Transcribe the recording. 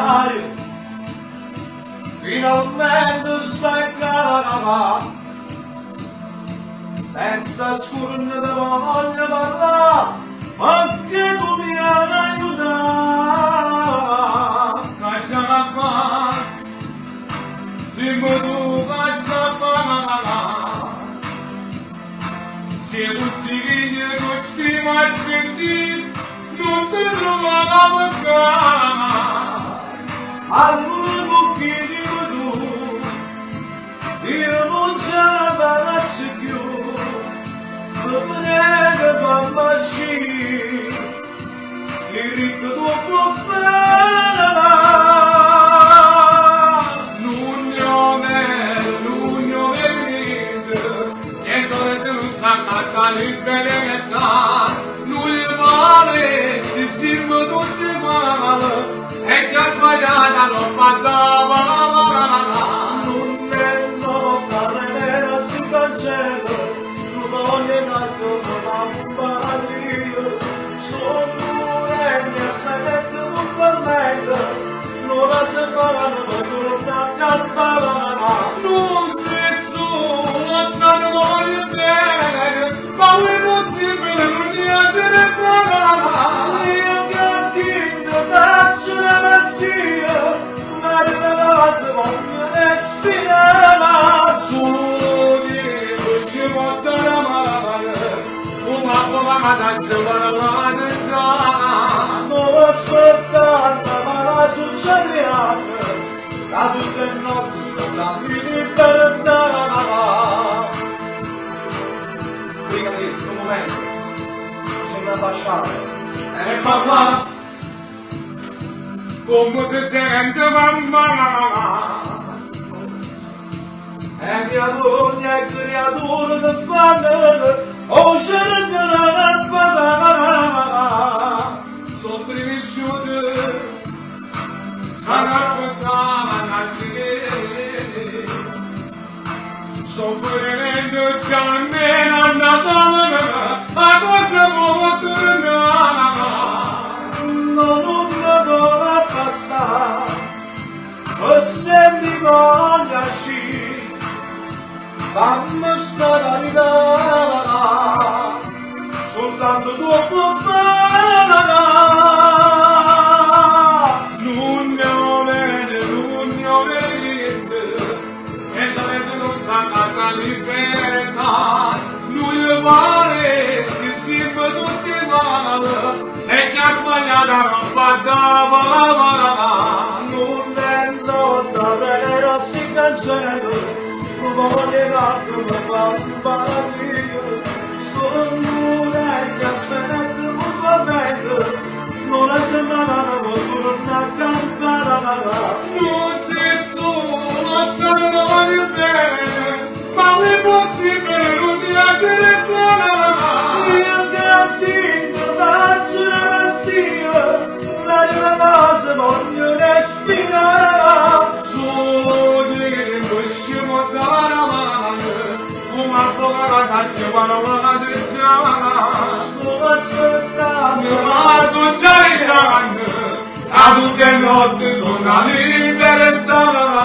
mare, finalmente staccarà, senza scurne da voglia parlare, anche tu mi hai aiutato. Caccia la fa, dimmi tu caccia fa. Se non si viene con stima a sentire, non ti trovo la bocca. Allora che dico tu, io non ce la faccio più, non prego mamma ci, si ricco tu può fare. L'unione niente, e solamente non sa cantare il benedetta, lui vale, ci siamo tutti male, e che ha sbagliato non mandava. Non è nota, nera si cancella, non è nato, non va a dire, sono regni, aspetta non permette, non la separano, non la cantano. Non sei solo, stanno voglio bene, ma è possibile non niente parlare. Io canto, faccio la magia, ma di base voglio respirare. Solo ci porta la mano, una buona danza per la destra. Sto aspettando, ma la succediamo, da tutte le notti sulla libertà. Brigati, un momento, c'è da lasciare. Papà, come si sente mamma? E creatura che fanno, oh cercano la parola. Soffri vissuto, sarà aspettata soffrendo se almeno andata, ma cosa può tornare? Non dovrà passare, o se mi voglia uscire, fammi stare a ridere, soltanto tu puoi fare. L'unione niente, e solamente non sa la libertà, lui vale, ci siamo tutti male, e che ha sbagliato non badava. Non è nota, però si cancella, non voglio darti una bambina, sono regni, aspetta un momento, non è sembrata una torna a cantare. Non sei solo, sanno voglio bene, ma è possibile non piangere parlare. Io che ho vinto, faccio una mazzia, ma di una cosa voglio respirare. Solo dire usciamo dalla mano, una povera caccia per una destra. Sto aspettando, Ma succede, a tutte le notti sono libertà.